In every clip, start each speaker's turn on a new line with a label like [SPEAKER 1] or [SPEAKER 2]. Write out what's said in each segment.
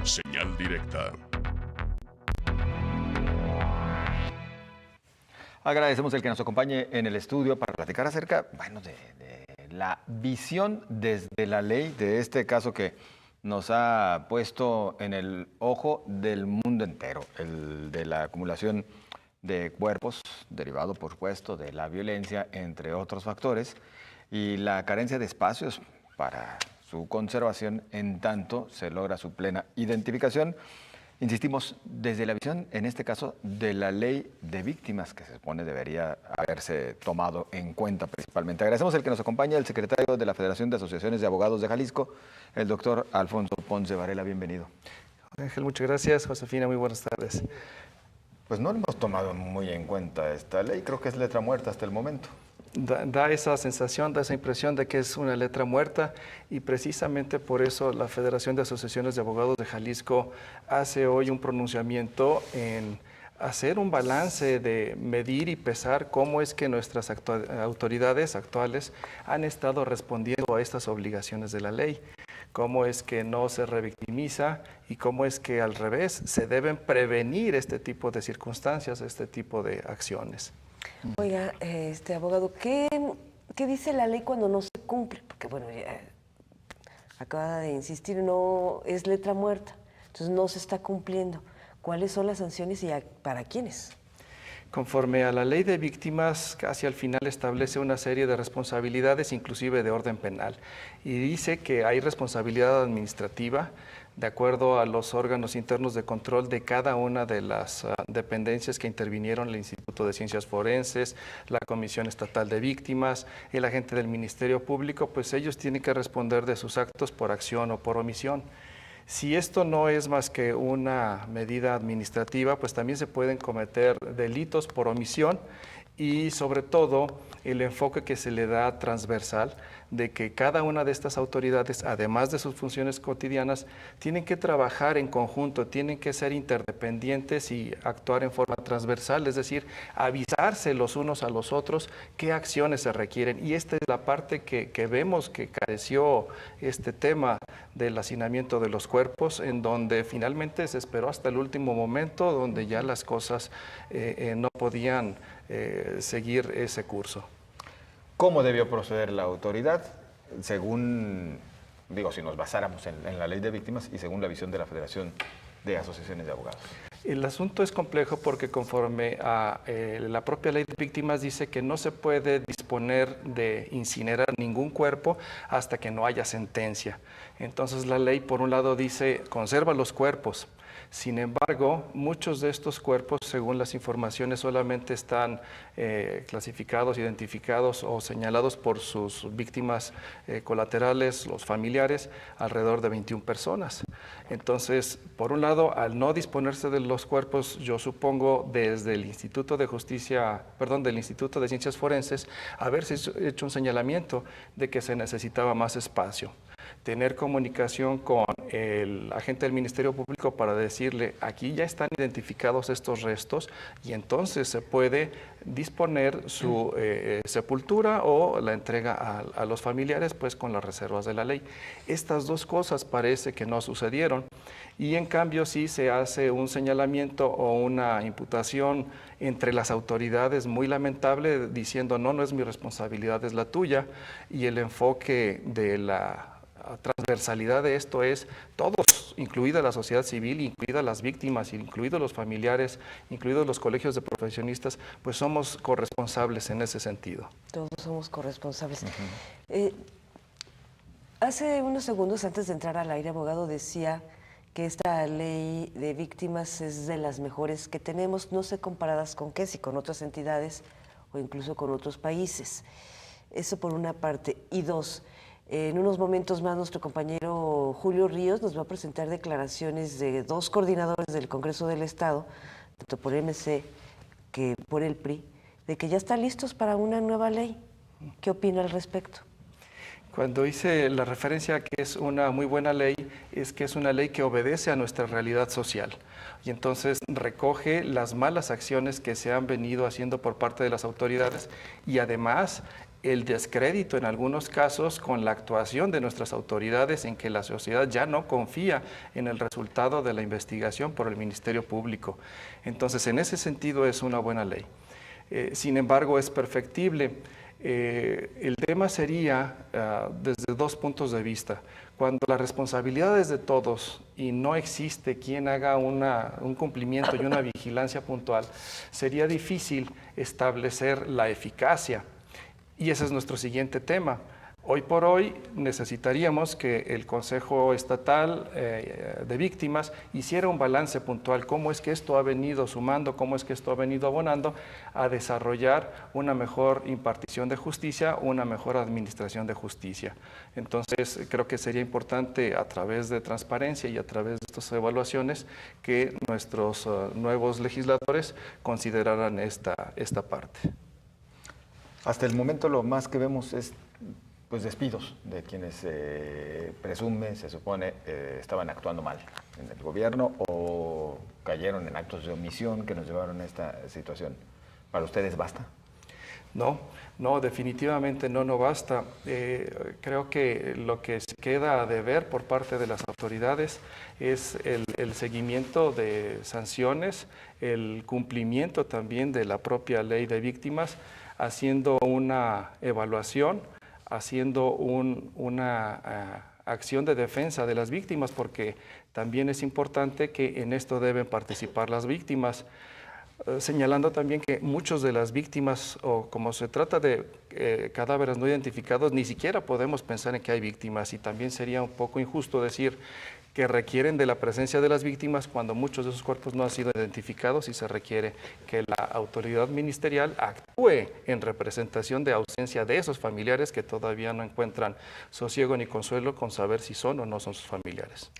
[SPEAKER 1] Señal directa.
[SPEAKER 2] Agradecemos el que nos acompañe en el estudio para platicar acerca, de la visión desde la ley de este caso que nos ha puesto en el ojo del mundo entero, el de la acumulación de cuerpos, derivado por supuesto de la violencia, entre otros factores, y la carencia de espacios para su conservación en tanto se logra su plena identificación. Insistimos, desde la visión, en este caso, de la ley de víctimas, que se supone debería haberse tomado en cuenta principalmente. Agradecemos el que nos acompaña, el secretario de la Federación de Asociaciones de Abogados de Jalisco, el doctor Alfonso Ponce Varela. Bienvenido.
[SPEAKER 3] Ángel, muchas gracias. Josefina, muy buenas tardes.
[SPEAKER 2] Pues no hemos tomado muy en cuenta esta ley, creo que es letra muerta hasta el momento.
[SPEAKER 3] Da esa sensación, da esa impresión de que es una letra muerta y precisamente por eso la Federación de Asociaciones de Abogados de Jalisco hace hoy un pronunciamiento en hacer un balance de medir y pesar cómo es que nuestras autoridades actuales han estado respondiendo a estas obligaciones de la ley, cómo es que no se revictimiza y cómo es que al revés se deben prevenir este tipo de circunstancias, este tipo de acciones.
[SPEAKER 4] Oiga, abogado, ¿qué dice la ley cuando no se cumple? Porque bueno, ya acaba de insistir, no es letra muerta, entonces no se está cumpliendo. ¿Cuáles son las sanciones y para quiénes?
[SPEAKER 3] Conforme a la ley de víctimas, casi al final establece una serie de responsabilidades, inclusive de orden penal, y dice que hay responsabilidad administrativa de acuerdo a los órganos internos de control de cada una de las dependencias que intervinieron, el Instituto de Ciencias Forenses, la Comisión Estatal de Víctimas, el agente del Ministerio Público, pues ellos tienen que responder de sus actos por acción o por omisión. Si esto no es más que una medida administrativa, pues también se pueden cometer delitos por omisión y sobre todo el enfoque que se le da transversal de que cada una de estas autoridades, además de sus funciones cotidianas, tienen que trabajar en conjunto, tienen que ser interdependientes y actuar en forma transversal, es decir, avisarse los unos a los otros qué acciones se requieren. Y esta es la parte que vemos que careció este tema del hacinamiento de los cuerpos, en donde finalmente se esperó hasta el último momento, donde ya las cosas no podían seguir ese curso.
[SPEAKER 2] ¿Cómo debió proceder la autoridad? Según, si nos basáramos en la ley de víctimas y según la visión de la Federación de Asociaciones de Abogados.
[SPEAKER 3] El asunto es complejo porque conforme a la propia ley de víctimas dice que no se puede disponer de incinerar ningún cuerpo hasta que no haya sentencia. Entonces la ley por un lado dice conserva los cuerpos. Sin embargo, muchos de estos cuerpos, según las informaciones, solamente están clasificados, identificados o señalados por sus víctimas colaterales, los familiares, alrededor de 21 personas. Entonces, por un lado, al no disponerse de los cuerpos, yo supongo desde el Instituto de del Instituto de Ciencias Forenses, haberse hecho un señalamiento de que se necesitaba más espacio. Tener comunicación con el agente del Ministerio Público para decirle, aquí ya están identificados estos restos y entonces se puede disponer su sepultura o la entrega a los familiares, pues con las reservas de la ley. Estas dos cosas parece que no sucedieron y en cambio sí se hace un señalamiento o una imputación entre las autoridades muy lamentable diciendo no es mi responsabilidad, es la tuya, y el enfoque de la transversalidad de esto es todos, incluida la sociedad civil, incluidas las víctimas, incluidos los familiares, incluidos los colegios de profesionistas, pues somos corresponsables en ese sentido.
[SPEAKER 4] Todos somos corresponsables. Hace unos segundos antes de entrar al aire, abogado, decía que esta ley de víctimas es de las mejores que tenemos, no sé comparadas con qué, si con otras entidades o incluso con otros países. Eso por una parte. Y dos, en unos momentos más nuestro compañero Julio Ríos nos va a presentar declaraciones de dos coordinadores del Congreso del Estado, tanto por MC que por el PRI, de que ya están listos para una nueva ley. ¿Qué opina al respecto?
[SPEAKER 3] Cuando hice la referencia a que es una muy buena ley, es que es una ley que obedece a nuestra realidad social y entonces recoge las malas acciones que se han venido haciendo por parte de las autoridades y además el descrédito en algunos casos con la actuación de nuestras autoridades en que la sociedad ya no confía en el resultado de la investigación por el Ministerio Público. Entonces, en ese sentido es una buena ley. Sin embargo, es perfectible. El tema sería desde dos puntos de vista. Cuando la responsabilidad es de todos y no existe quien haga un cumplimiento y una vigilancia puntual, sería difícil establecer la eficacia. Y ese es nuestro siguiente tema. Hoy por hoy necesitaríamos que el Consejo Estatal de Víctimas hiciera un balance puntual, cómo es que esto ha venido sumando, cómo es que esto ha venido abonando a desarrollar una mejor impartición de justicia, una mejor administración de justicia. Entonces, creo que sería importante a través de transparencia y a través de estas evaluaciones que nuestros nuevos legisladores consideraran esta parte.
[SPEAKER 2] Hasta el momento lo más que vemos es pues despidos de quienes se presume, se supone, estaban actuando mal en el gobierno o cayeron en actos de omisión que nos llevaron a esta situación. ¿Para ustedes basta?
[SPEAKER 3] No, definitivamente no basta. Creo que lo que se queda de ver por parte de las autoridades es el seguimiento de sanciones, el cumplimiento también de la propia ley de víctimas, haciendo una evaluación, haciendo una acción de defensa de las víctimas, porque también es importante que en esto deben participar las víctimas, señalando también que muchos de las víctimas, o como se trata de cadáveres no identificados, ni siquiera podemos pensar en que hay víctimas, y también sería un poco injusto decir que requieren de la presencia de las víctimas cuando muchos de esos cuerpos no han sido identificados y se requiere que la autoridad ministerial actúe en representación de ausencia de esos familiares que todavía no encuentran sosiego ni consuelo con saber si son o no son sus familiares.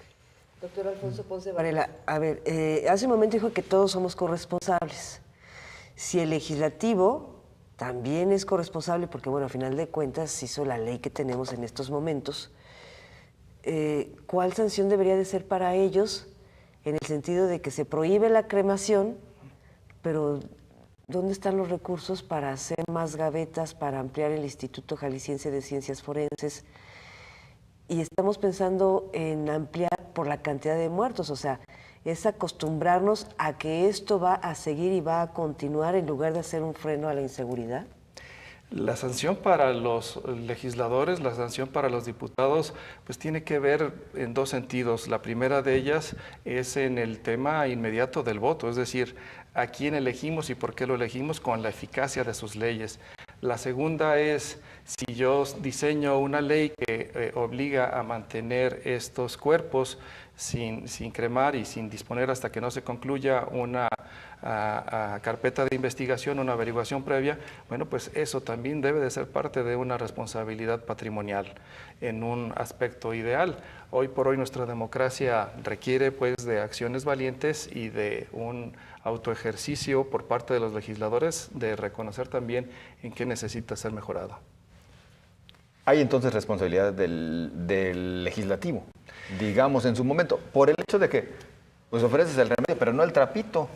[SPEAKER 4] Doctor Alfonso Ponce Varela, a ver, hace un momento dijo que todos somos corresponsables. Si el legislativo también es corresponsable, porque bueno, a final de cuentas hizo la ley que tenemos en estos momentos, ¿cuál sanción debería de ser para ellos en el sentido de que se prohíbe la cremación, pero ¿dónde están los recursos para hacer más gavetas, para ampliar el Instituto Jalisciense de Ciencias Forenses? Y estamos pensando en ampliar por la cantidad de muertos, o sea, es acostumbrarnos a que esto va a seguir y va a continuar en lugar de hacer un freno a la inseguridad.
[SPEAKER 3] La sanción para los legisladores, la sanción para los diputados, pues tiene que ver en dos sentidos. La primera de ellas es en el tema inmediato del voto, es decir, a quién elegimos y por qué lo elegimos con la eficacia de sus leyes. La segunda es si yo diseño una ley que obliga a mantener estos cuerpos sin cremar y sin disponer hasta que no se concluya una carpeta de investigación, una averiguación previa, bueno, pues eso también debe de ser parte de una responsabilidad patrimonial en un aspecto ideal. Hoy por hoy nuestra democracia requiere pues de acciones valientes y de un autoejercicio por parte de los legisladores de reconocer también en qué necesita ser mejorado.
[SPEAKER 2] Hay entonces responsabilidad del legislativo, digamos en su momento, por el hecho de que pues ofreces el remedio, pero no el trapito.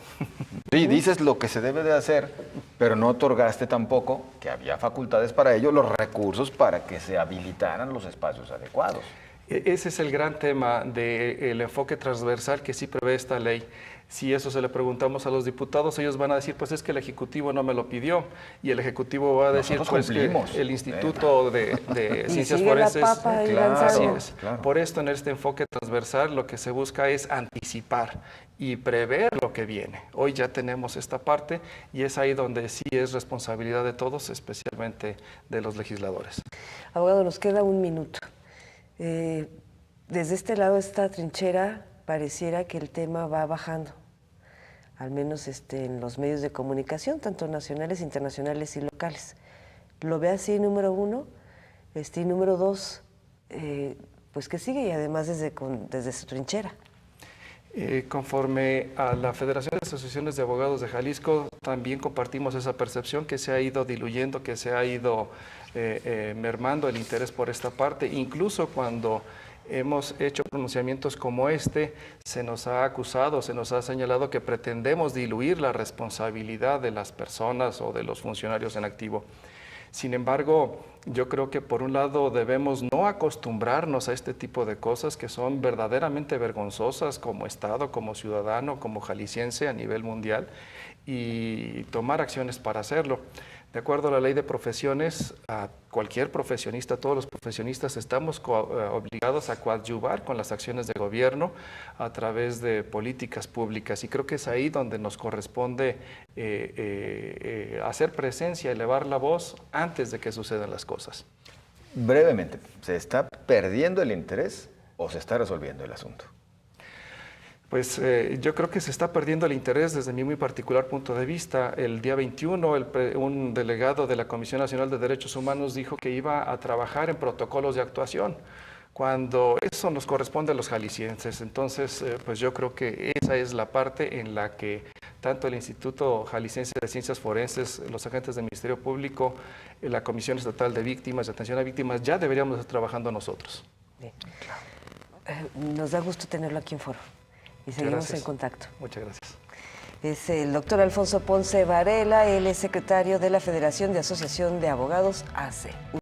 [SPEAKER 2] Sí, dices lo que se debe de hacer, pero no otorgaste tampoco, que había facultades para ello, los recursos para que se habilitaran los espacios adecuados.
[SPEAKER 3] Ese es el gran tema del enfoque transversal que sí prevé esta ley. Si eso se le preguntamos a los diputados, ellos van a decir, pues es que el Ejecutivo no me lo pidió, y el Ejecutivo va a decir, pues que el Instituto de Ciencias Forenses, así es. Claro. Por esto en este enfoque transversal lo que se busca es anticipar y prever lo que viene. Hoy ya tenemos esta parte y es ahí donde sí es responsabilidad de todos, especialmente de los legisladores.
[SPEAKER 4] Abogado, nos queda un minuto. Desde este lado de esta trinchera pareciera que el tema va bajando, al menos en los medios de comunicación, tanto nacionales, internacionales y locales. ¿Lo ve así, número uno? Y número dos, pues que sigue, y además desde su trinchera.
[SPEAKER 3] Conforme a la Federación de Asociaciones de Abogados de Jalisco, también compartimos esa percepción que se ha ido diluyendo, que se ha ido mermando el interés por esta parte. Incluso cuando hemos hecho pronunciamientos como este, se nos ha acusado, se nos ha señalado que pretendemos diluir la responsabilidad de las personas o de los funcionarios en activo. Sin embargo, yo creo que por un lado debemos no acostumbrarnos a este tipo de cosas que son verdaderamente vergonzosas como Estado, como ciudadano, como jalisciense a nivel mundial, y tomar acciones para hacerlo. De acuerdo a la ley de profesiones, a cualquier profesionista, todos los profesionistas estamos obligados a coadyuvar con las acciones de gobierno a través de políticas públicas, y creo que es ahí donde nos corresponde hacer presencia, elevar la voz antes de que sucedan las cosas.
[SPEAKER 2] Brevemente, ¿se está perdiendo el interés o se está resolviendo el asunto?
[SPEAKER 3] Pues yo creo que se está perdiendo el interés desde mi muy particular punto de vista. El día 21, un delegado de la Comisión Nacional de Derechos Humanos dijo que iba a trabajar en protocolos de actuación, cuando eso nos corresponde a los jaliscienses. Entonces, pues yo creo que esa es la parte en la que tanto el Instituto Jalisciense de Ciencias Forenses, los agentes del Ministerio Público, la Comisión Estatal de Víctimas, de Atención a Víctimas, ya deberíamos estar trabajando nosotros.
[SPEAKER 4] Bien. Nos da gusto tenerlo aquí en Foro. Y seguimos
[SPEAKER 3] Gracias.
[SPEAKER 4] en contacto.
[SPEAKER 3] Muchas gracias.
[SPEAKER 4] Es el doctor Alfonso Ponce Varela, él es secretario de la Federación de Asociación de Abogados, ACE.